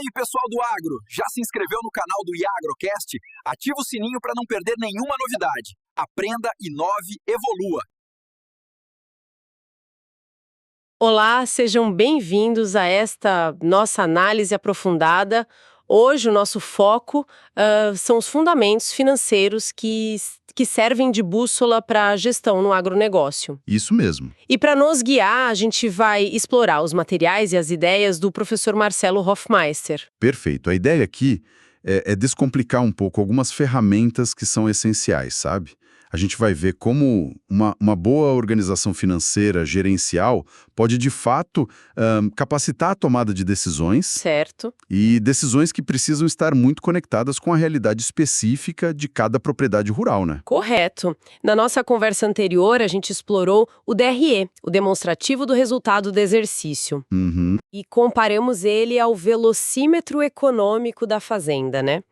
aí, pessoal do agro? Já se inscreveu no canal do IagroCast? Ativa o sininho para não perder nenhuma novidade. Aprenda, inove, evolua. Olá, sejam bem-vindos a esta nossa análise aprofundada. Hoje o nosso foco são os fundamentos financeiros que servem de bússola para a gestão no agronegócio. Isso mesmo. E para nos guiar, a gente vai explorar os materiais e as ideias do professor Marcelo Hofmeister. Perfeito. A ideia aqui é descomplicar um pouco algumas ferramentas que são essenciais, sabe? A gente vai ver como uma boa organização financeira gerencial pode, de fato, capacitar a tomada de decisões. Certo. E decisões que precisam estar muito conectadas com a realidade específica de cada propriedade rural, né? Correto. Na nossa conversa anterior, a gente explorou o DRE, o demonstrativo do resultado do exercício. Uhum. E comparamos ele ao velocímetro econômico da fazenda, né?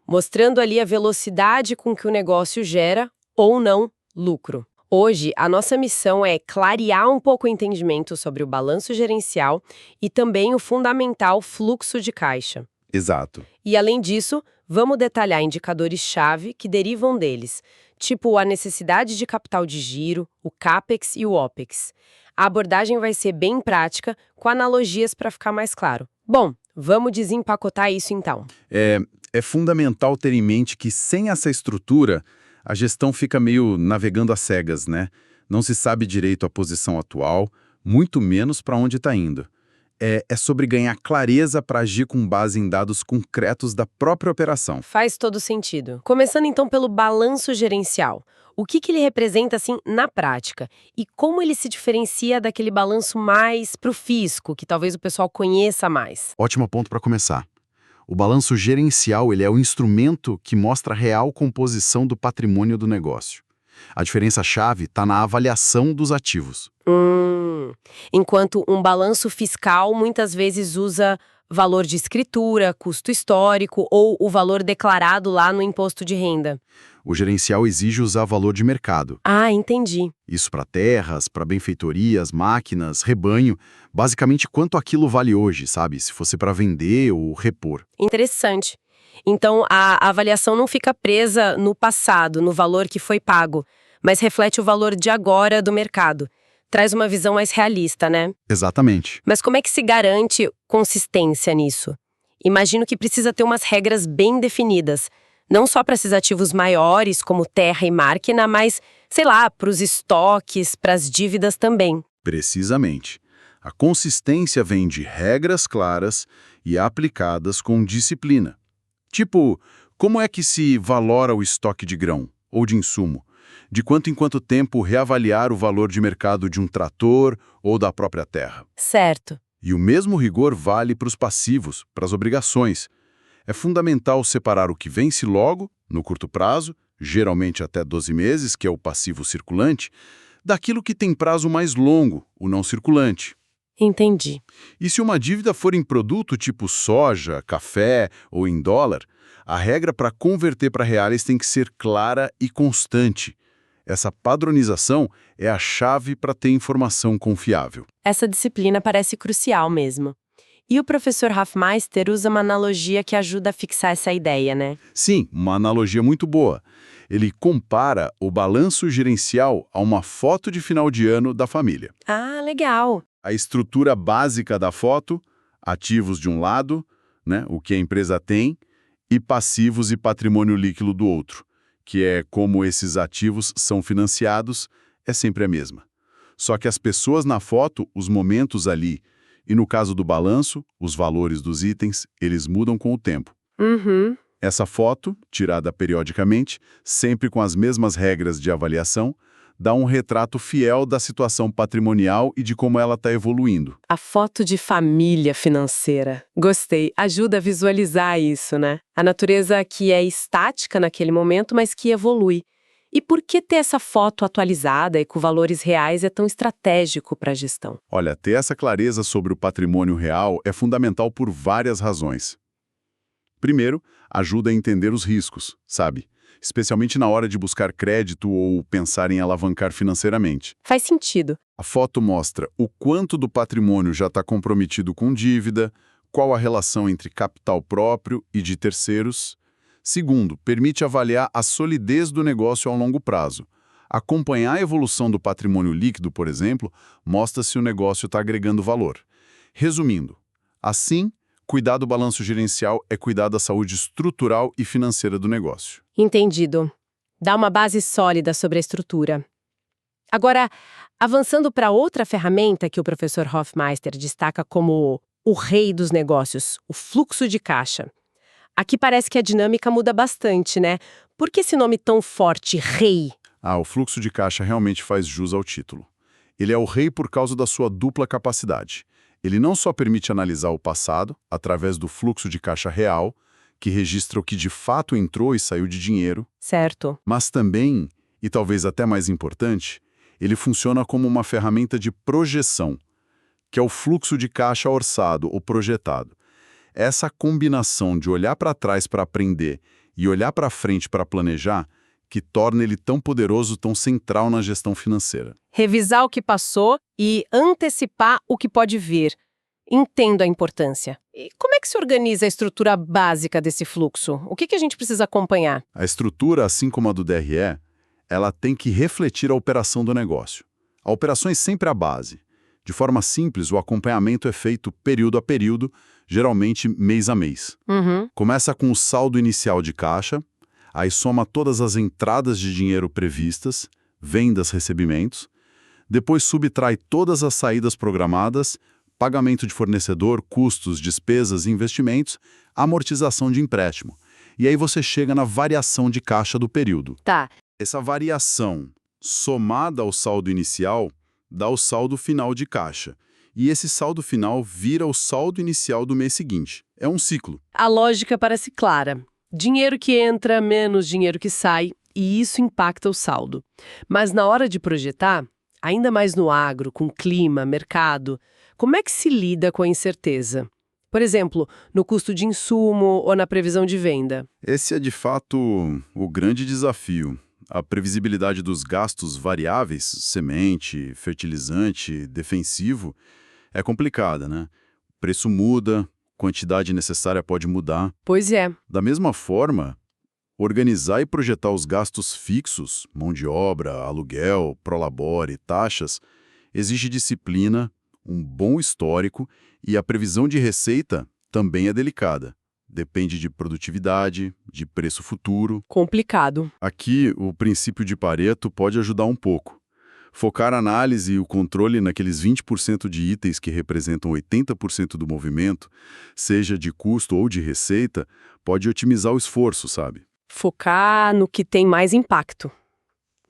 Mostrando ali a velocidade com que o negócio gera ou não lucro. Hoje, a nossa missão é clarear um pouco o entendimento sobre o balanço gerencial e também o fundamental fluxo de caixa. Exato. E, além disso, vamos detalhar indicadores-chave que derivam deles, tipo a necessidade de capital de giro, o CAPEX e o OPEX. A abordagem vai ser bem prática, com analogias para ficar mais claro. Bom, vamos desempacotar isso então. É fundamental ter em mente que sem essa estrutura, a gestão fica meio navegando às cegas, né? Não se sabe direito a posição atual, muito menos para onde está indo. É sobre ganhar clareza para agir com base em dados concretos da própria operação. Faz todo sentido. Começando então pelo balanço gerencial. O que ele representa assim na prática? E como ele se diferencia daquele balanço mais para o fisco, que talvez o pessoal conheça mais? Ótimo ponto para começar. O balanço gerencial ele é o instrumento que mostra a real composição do patrimônio do negócio. A diferença-chave está na avaliação dos ativos. Enquanto um balanço fiscal muitas vezes usa valor de escritura, custo histórico ou o valor declarado lá no imposto de renda. O gerencial exige usar valor de mercado. Ah, entendi. Isso para terras, para benfeitorias, máquinas, rebanho, basicamente quanto aquilo vale hoje, sabe? Se fosse para vender ou repor. Interessante. Então, a avaliação não fica presa no passado, no valor que foi pago, mas reflete o valor de agora do mercado. Traz uma visão mais realista, né? Exatamente. Mas como é que se garante consistência nisso? Imagino que precisa ter umas regras bem definidas. Não só para esses ativos maiores, como terra e máquina, mas, sei lá, para os estoques, para as dívidas também. Precisamente. A consistência vem de regras claras e aplicadas com disciplina. Tipo, como é que se valora o estoque de grão ou de insumo? De quanto em quanto tempo reavaliar o valor de mercado de um trator ou da própria terra? Certo. E o mesmo rigor vale para os passivos, para as obrigações. É fundamental separar o que vence logo, no curto prazo, geralmente até 12 meses, que é o passivo circulante, daquilo que tem prazo mais longo, o não circulante. Entendi. E se uma dívida for em produto tipo soja, café ou em dólar, a regra para converter para reais tem que ser clara e constante. Essa padronização é a chave para ter informação confiável. Essa disciplina parece crucial mesmo. E o professor Hofmeister usa uma analogia que ajuda a fixar essa ideia, né? Sim, uma analogia muito boa. Ele compara o balanço gerencial a uma foto de final de ano da família. Ah, legal. A estrutura básica da foto, ativos de um lado, né, o que a empresa tem, e passivos e patrimônio líquido do outro, que é como esses ativos são financiados, é sempre a mesma. Só que as pessoas na foto, os momentos ali, e no caso do balanço, os valores dos itens, eles mudam com o tempo. Uhum. Essa foto, tirada periodicamente, sempre com as mesmas regras de avaliação, dá um retrato fiel da situação patrimonial e de como ela está evoluindo. A foto de família financeira. Gostei. Ajuda a visualizar isso, né? A natureza que é estática naquele momento, mas que evolui. E por que ter essa foto atualizada e com valores reais é tão estratégico para a gestão? Olha, ter essa clareza sobre o patrimônio real é fundamental por várias razões. Primeiro, ajuda a entender os riscos, sabe? Especialmente na hora de buscar crédito ou pensar em alavancar financeiramente. Faz sentido. A foto mostra o quanto do patrimônio já está comprometido com dívida, qual a relação entre capital próprio e de terceiros. Segundo, permite avaliar a solidez do negócio ao longo prazo. Acompanhar a evolução do patrimônio líquido, por exemplo, mostra se o negócio está agregando valor. Resumindo, assim, cuidar do balanço gerencial é cuidar da saúde estrutural e financeira do negócio. Entendido. Dá uma base sólida sobre a estrutura. Agora, avançando para outra ferramenta que o professor Hofmeister destaca como o rei dos negócios, o fluxo de caixa. Aqui parece que a dinâmica muda bastante, né? Por que esse nome tão forte, rei? O fluxo de caixa realmente faz jus ao título. Ele é o rei por causa da sua dupla capacidade. Ele não só permite analisar o passado, através do fluxo de caixa real, que registra o que de fato entrou e saiu de dinheiro, Certo. mas também, e talvez até mais importante, ele funciona como uma ferramenta de projeção, que é o fluxo de caixa orçado ou projetado. Essa combinação de olhar para trás para aprender e olhar para frente para planejar que torna ele tão poderoso, tão central na gestão financeira. Revisar o que passou e antecipar o que pode vir. Entendo a importância. E como é que se organiza a estrutura básica desse fluxo? O que a gente precisa acompanhar? A estrutura, assim como a do DRE, ela tem que refletir a operação do negócio. A operação é sempre a base. De forma simples, o acompanhamento é feito período a período, geralmente mês a mês. Começa com o saldo inicial de caixa, aí soma todas as entradas de dinheiro previstas, vendas, recebimentos, depois subtrai todas as saídas programadas, pagamento de fornecedor, custos, despesas, investimentos, amortização de empréstimo. E aí você chega na variação de caixa do período. Tá. Essa variação, somada ao saldo inicial, dá o saldo final de caixa. E esse saldo final vira o saldo inicial do mês seguinte. É um ciclo. A lógica parece clara. Dinheiro que entra, menos dinheiro que sai, e isso impacta o saldo. Mas na hora de projetar, ainda mais no agro, com clima, mercado, como é que se lida com a incerteza? Por exemplo, no custo de insumo ou na previsão de venda. Esse é, de fato, o grande desafio. A previsibilidade dos gastos variáveis, semente, fertilizante, defensivo, é complicada, né? O preço muda, quantidade necessária pode mudar. Pois é. Da mesma forma, organizar e projetar os gastos fixos, mão de obra, aluguel, prolabore, taxas, exige disciplina, um bom histórico e a previsão de receita também é delicada. Depende de produtividade, de preço futuro. Complicado. Aqui, o princípio de Pareto pode ajudar um pouco. Focar a análise e o controle naqueles 20% de itens que representam 80% do movimento, seja de custo ou de receita, pode otimizar o esforço, sabe? Focar no que tem mais impacto.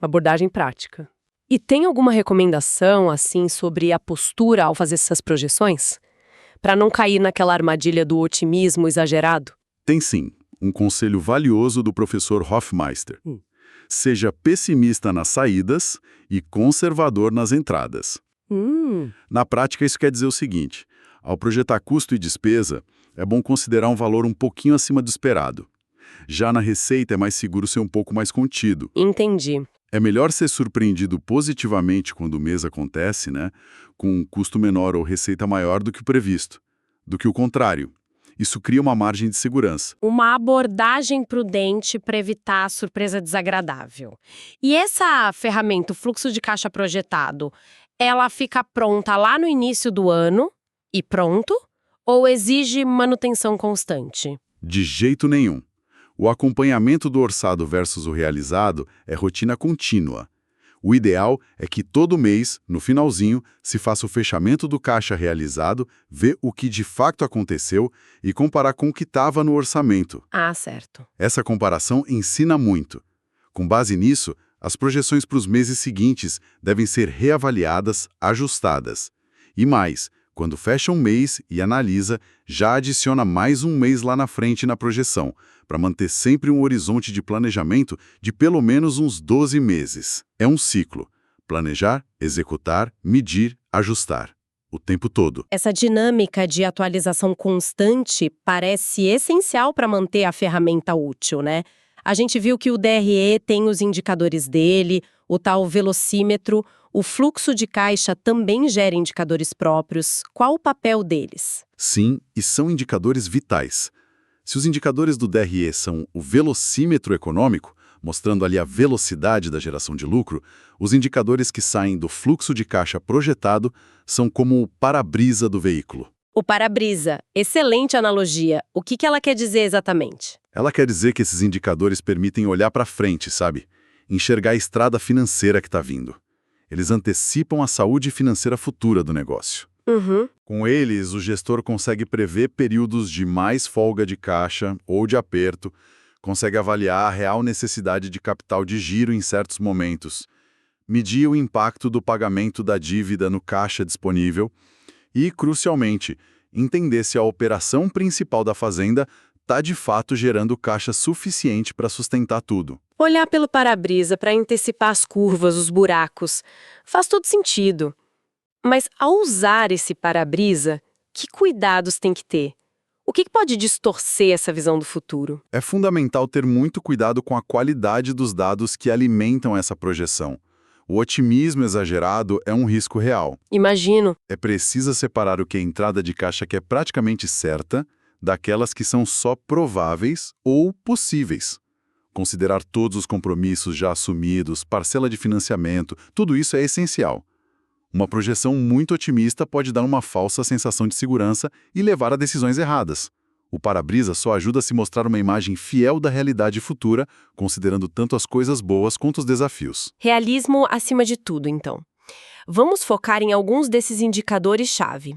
Uma abordagem prática. E tem alguma recomendação, assim, sobre a postura ao fazer essas projeções? Para não cair naquela armadilha do otimismo exagerado? Tem sim. Um conselho valioso do professor Hofmeister. Seja pessimista nas saídas e conservador nas entradas. Na prática, isso quer dizer o seguinte: ao projetar custo e despesa, é bom considerar um valor um pouquinho acima do esperado. Já na receita, é mais seguro ser um pouco mais contido. Entendi. É melhor ser surpreendido positivamente quando o mês acontece, né, com um custo menor ou receita maior do que o previsto, do que o contrário. Isso cria uma margem de segurança. Uma abordagem prudente para evitar a surpresa desagradável. E essa ferramenta, o fluxo de caixa projetado, ela fica pronta lá no início do ano e pronto? Ou exige manutenção constante? De jeito nenhum. O acompanhamento do orçado versus o realizado é rotina contínua. O ideal é que todo mês, no finalzinho, se faça o fechamento do caixa realizado, ver o que de fato aconteceu e comparar com o que estava no orçamento. Ah, certo. Essa comparação ensina muito. Com base nisso, as projeções para os meses seguintes devem ser reavaliadas, ajustadas. E mais, quando fecha um mês e analisa, já adiciona mais um mês lá na frente na projeção, para manter sempre um horizonte de planejamento de pelo menos uns 12 meses. É um ciclo. Planejar, executar, medir, ajustar. O tempo todo. Essa dinâmica de atualização constante parece essencial para manter a ferramenta útil, né? A gente viu que o DRE tem os indicadores dele, o tal velocímetro, O fluxo de caixa também gera indicadores próprios. Qual o papel deles? Sim, e são indicadores vitais. Se os indicadores do DRE são o velocímetro econômico, mostrando ali a velocidade da geração de lucro, os indicadores que saem do fluxo de caixa projetado são como o para-brisa do veículo. O para-brisa. Excelente analogia. O que ela quer dizer exatamente? Ela quer dizer que esses indicadores permitem olhar para frente, sabe? Enxergar a estrada financeira que está vindo. Eles antecipam a saúde financeira futura do negócio. Uhum. Com eles, o gestor consegue prever períodos de mais folga de caixa ou de aperto, consegue avaliar a real necessidade de capital de giro em certos momentos, medir o impacto do pagamento da dívida no caixa disponível e, crucialmente, entender se a operação principal da fazenda está de fato gerando caixa suficiente para sustentar tudo. Olhar pelo para-brisa para antecipar as curvas, os buracos, faz todo sentido. Mas ao usar esse para-brisa, que cuidados tem que ter? O que pode distorcer essa visão do futuro? É fundamental ter muito cuidado com a qualidade dos dados que alimentam essa projeção. O otimismo exagerado é um risco real. Imagino. É preciso separar o que é entrada de caixa que é praticamente certa daquelas que são só prováveis ou possíveis. Considerar todos os compromissos já assumidos, parcela de financiamento, tudo isso é essencial. Uma projeção muito otimista pode dar uma falsa sensação de segurança e levar a decisões erradas. O para-brisa só ajuda a se mostrar uma imagem fiel da realidade futura, considerando tanto as coisas boas quanto os desafios. Realismo acima de tudo, então. Vamos focar em alguns desses indicadores-chave.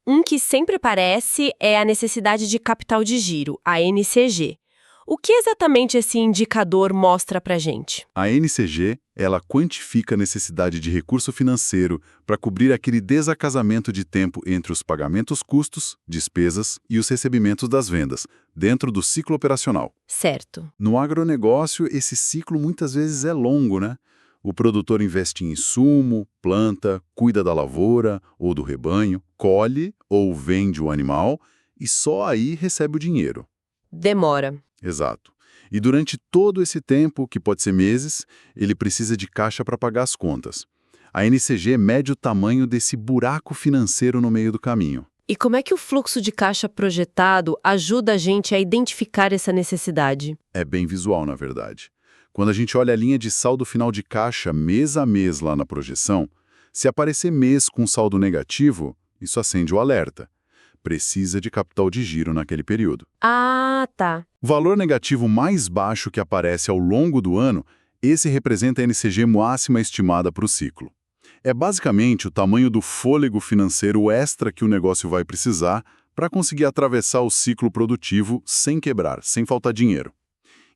Um que sempre aparece é a necessidade de capital de giro, a NCG. O que exatamente esse indicador mostra pra gente? A NCG, ela quantifica a necessidade de recurso financeiro para cobrir aquele desacasamento de tempo entre os pagamentos custos, despesas e os recebimentos das vendas, dentro do ciclo operacional. Certo. No agronegócio, esse ciclo muitas vezes é longo, né? O produtor investe em insumo, planta, cuida da lavoura ou do rebanho, colhe ou vende o animal e só aí recebe o dinheiro. Demora. Exato. E durante todo esse tempo, que pode ser meses, ele precisa de caixa para pagar as contas. A NCG mede o tamanho desse buraco financeiro no meio do caminho. E como é que o fluxo de caixa projetado ajuda a gente a identificar essa necessidade? É bem visual, na verdade. Quando a gente olha a linha de saldo final de caixa mês a mês lá na projeção, se aparecer mês com saldo negativo, isso acende o alerta. Precisa de capital de giro naquele período. Ah, tá. O valor negativo mais baixo que aparece ao longo do ano, esse representa a NCG máxima estimada para o ciclo. É basicamente o tamanho do fôlego financeiro extra que o negócio vai precisar para conseguir atravessar o ciclo produtivo sem quebrar, sem faltar dinheiro.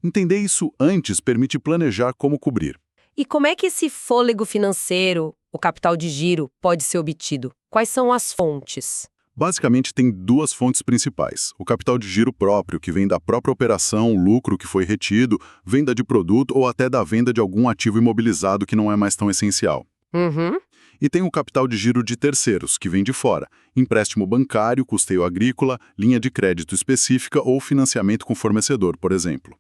Entender isso antes permite planejar como cobrir. E como é que esse fôlego financeiro, o capital de giro, pode ser obtido? Quais são as fontes? Basicamente, tem duas fontes principais. O capital de giro próprio, que vem da própria operação, o lucro que foi retido, venda de produto ou até da venda de algum ativo imobilizado que não é mais tão essencial. Uhum. E tem o capital de giro de terceiros, que vem de fora. Empréstimo bancário, custeio agrícola, linha de crédito específica ou financiamento com fornecedor, por exemplo.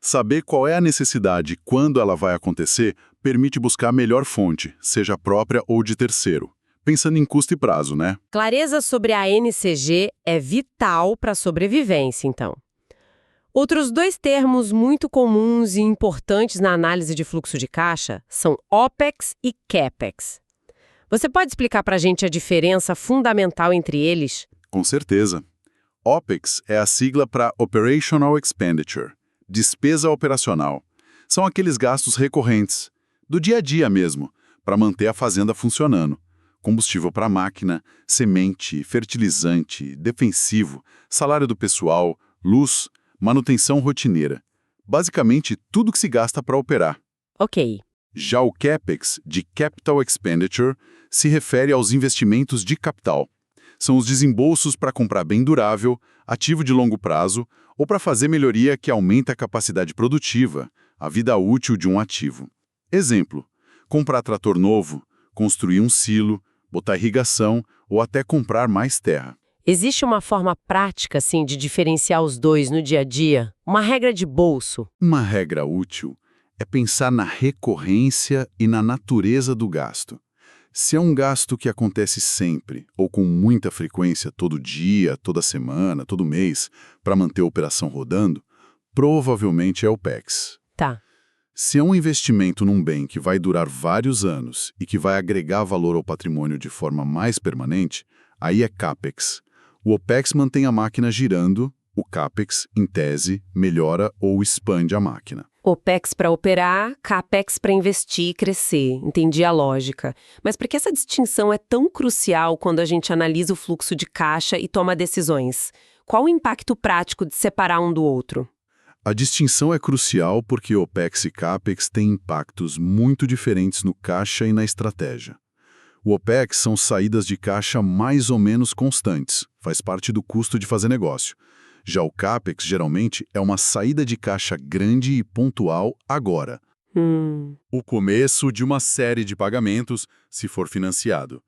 Saber qual é a necessidade e quando ela vai acontecer permite buscar a melhor fonte, seja própria ou de terceiro. Pensando em custo e prazo, né? Clareza sobre a NCG é vital para a sobrevivência, então. Outros dois termos muito comuns e importantes na análise de fluxo de caixa são OPEX e CAPEX. Você pode explicar para a gente a diferença fundamental entre eles? Com certeza. OPEX é a sigla para Operational Expenditure, despesa operacional. São aqueles gastos recorrentes, do dia a dia mesmo, para manter a fazenda funcionando. Combustível para máquina, semente, fertilizante, defensivo, salário do pessoal, luz, manutenção rotineira. Basicamente, tudo que se gasta para operar. Ok. Já o CAPEX, de Capital Expenditure, se refere aos investimentos de capital. São os desembolsos para comprar bem durável, ativo de longo prazo ou para fazer melhoria que aumenta a capacidade produtiva, a vida útil de um ativo. Exemplo, comprar trator novo, construir um silo, botar irrigação ou até comprar mais terra. Existe uma forma prática, assim, de diferenciar os dois no dia a dia? Uma regra de bolso? Uma regra útil é pensar na recorrência e na natureza do gasto. Se é um gasto que acontece sempre, ou com muita frequência, todo dia, toda semana, todo mês, para manter a operação rodando, provavelmente é OPEX. Tá. Se é um investimento num bem que vai durar vários anos e que vai agregar valor ao patrimônio de forma mais permanente, aí é CAPEX. O OPEX mantém a máquina girando, o CAPEX, em tese, melhora ou expande a máquina. OPEX para operar, CAPEX para investir e crescer. Entendi a lógica. Mas por que essa distinção é tão crucial quando a gente analisa o fluxo de caixa e toma decisões? Qual o impacto prático de separar um do outro? A distinção é crucial porque OPEX e CAPEX têm impactos muito diferentes no caixa e na estratégia. O OPEX são saídas de caixa mais ou menos constantes, faz parte do custo de fazer negócio. Já o CAPEX, geralmente, é uma saída de caixa grande e pontual agora. O começo de uma série de pagamentos, se for financiado.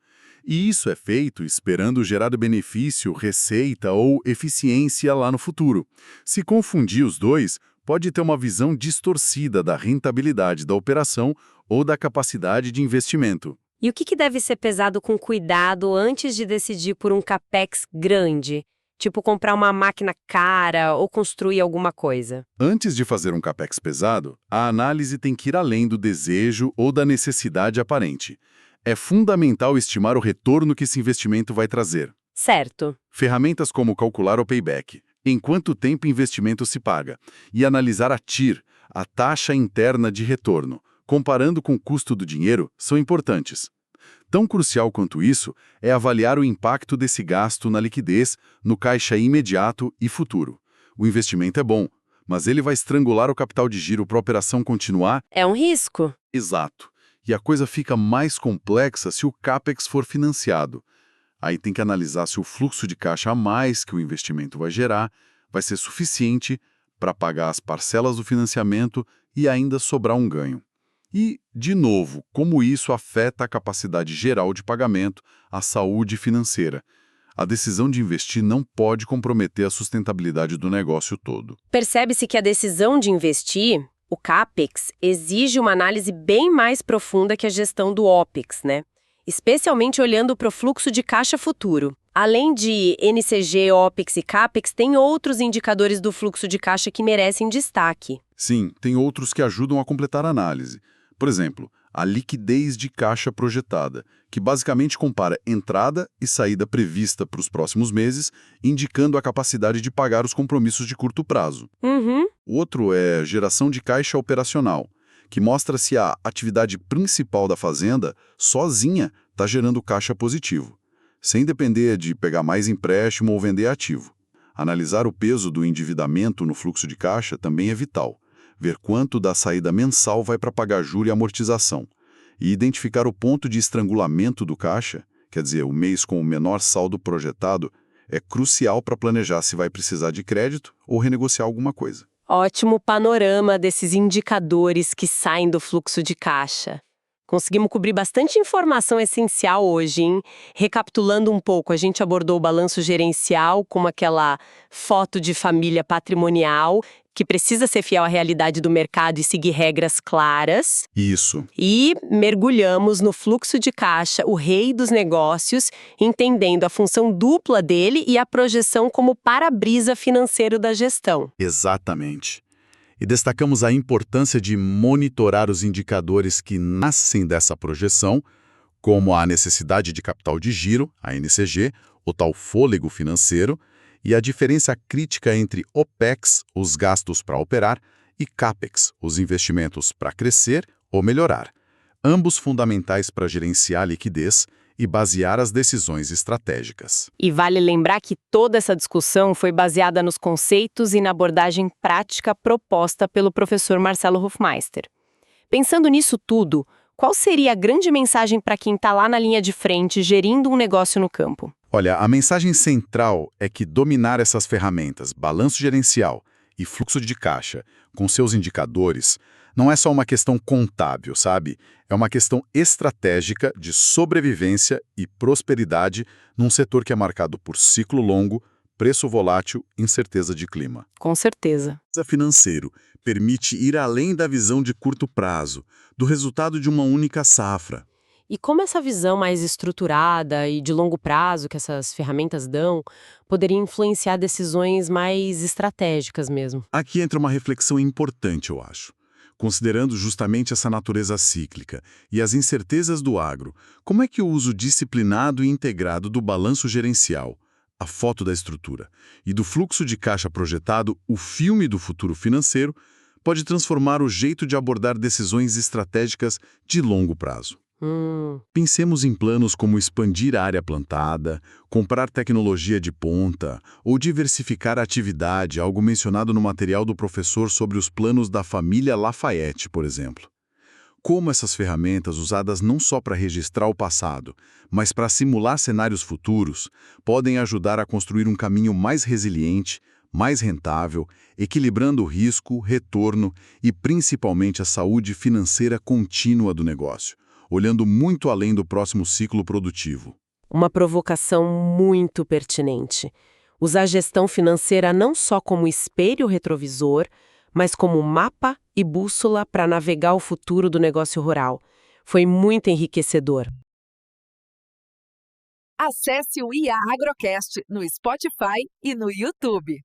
E isso é feito esperando gerar benefício, receita ou eficiência lá no futuro. Se confundir os dois, pode ter uma visão distorcida da rentabilidade da operação ou da capacidade de investimento. E o que deve ser pesado com cuidado antes de decidir por um CAPEX grande? Tipo comprar uma máquina cara ou construir alguma coisa? Antes de fazer um CAPEX pesado, a análise tem que ir além do desejo ou da necessidade aparente. É fundamental estimar o retorno que esse investimento vai trazer. Certo. Ferramentas como calcular o payback, em quanto tempo o investimento se paga, e analisar a TIR, a taxa interna de retorno, comparando com o custo do dinheiro, são importantes. Tão crucial quanto isso é avaliar o impacto desse gasto na liquidez, no caixa imediato e futuro. O investimento é bom, mas ele vai estrangular o capital de giro para a operação continuar? É um risco. Exato. E a coisa fica mais complexa se o CAPEX for financiado. Aí tem que analisar se o fluxo de caixa a mais que o investimento vai gerar vai ser suficiente para pagar as parcelas do financiamento e ainda sobrar um ganho. E, de novo, como isso afeta a capacidade geral de pagamento, a saúde financeira. A decisão de investir não pode comprometer a sustentabilidade do negócio todo. Percebe-se que a decisão de investir, o CAPEX, exige uma análise bem mais profunda que a gestão do OPEX, né? Especialmente olhando para o fluxo de caixa futuro. Além de NCG, OPEX e CAPEX, tem outros indicadores do fluxo de caixa que merecem destaque. Sim, tem outros que ajudam a completar a análise. Por exemplo, a liquidez de caixa projetada, que basicamente compara entrada e saída prevista para os próximos meses, indicando a capacidade de pagar os compromissos de curto prazo. O outro é geração de caixa operacional, que mostra se a atividade principal da fazenda, sozinha, está gerando caixa positivo, sem depender de pegar mais empréstimo ou vender ativo. Analisar o peso do endividamento no fluxo de caixa também é vital. Ver quanto da saída mensal vai para pagar juro e amortização. E identificar o ponto de estrangulamento do caixa, quer dizer, o mês com o menor saldo projetado, é crucial para planejar se vai precisar de crédito ou renegociar alguma coisa. Ótimo panorama desses indicadores que saem do fluxo de caixa. Conseguimos cobrir bastante informação essencial hoje, hein? Recapitulando um pouco, a gente abordou o balanço gerencial como aquela foto de família patrimonial que precisa ser fiel à realidade do mercado e seguir regras claras. Isso. E mergulhamos no fluxo de caixa, o rei dos negócios, entendendo a função dupla dele e a projeção como para-brisa financeiro da gestão. Exatamente. E destacamos a importância de monitorar os indicadores que nascem dessa projeção, como a necessidade de capital de giro, a NCG, o tal fôlego financeiro, e a diferença crítica entre OPEX, os gastos para operar, e CAPEX, os investimentos para crescer ou melhorar, ambos fundamentais para gerenciar a liquidez e basear as decisões estratégicas. E vale lembrar que toda essa discussão foi baseada nos conceitos e na abordagem prática proposta pelo professor Marcelo Hofmeister. Pensando nisso tudo, qual seria a grande mensagem para quem está lá na linha de frente gerindo um negócio no campo? Olha, a mensagem central é que dominar essas ferramentas, balanço gerencial e fluxo de caixa, com seus indicadores, não é só uma questão contábil, sabe? É uma questão estratégica de sobrevivência e prosperidade num setor que é marcado por ciclo longo, preço volátil e incerteza de clima. Com certeza. O financeiro permite ir além da visão de curto prazo, do resultado de uma única safra. E como essa visão mais estruturada e de longo prazo que essas ferramentas dão poderia influenciar decisões mais estratégicas mesmo? Aqui entra uma reflexão importante, eu acho. Considerando justamente essa natureza cíclica e as incertezas do agro, como é que o uso disciplinado e integrado do balanço gerencial, a foto da estrutura, e do fluxo de caixa projetado, o filme do futuro financeiro, pode transformar o jeito de abordar decisões estratégicas de longo prazo? Pensemos em planos como expandir a área plantada, comprar tecnologia de ponta ou diversificar a atividade, algo mencionado no material do professor sobre os planos da família Lafayette, por exemplo. Como essas ferramentas, usadas não só para registrar o passado, mas para simular cenários futuros, podem ajudar a construir um caminho mais resiliente, mais rentável, equilibrando o risco, retorno e principalmente a saúde financeira contínua do negócio, olhando muito além do próximo ciclo produtivo. Uma provocação muito pertinente. Usar a gestão financeira não só como espelho retrovisor, mas como mapa e bússola para navegar o futuro do negócio rural. Foi muito enriquecedor. Acesse o IA Agrocast no Spotify e no YouTube.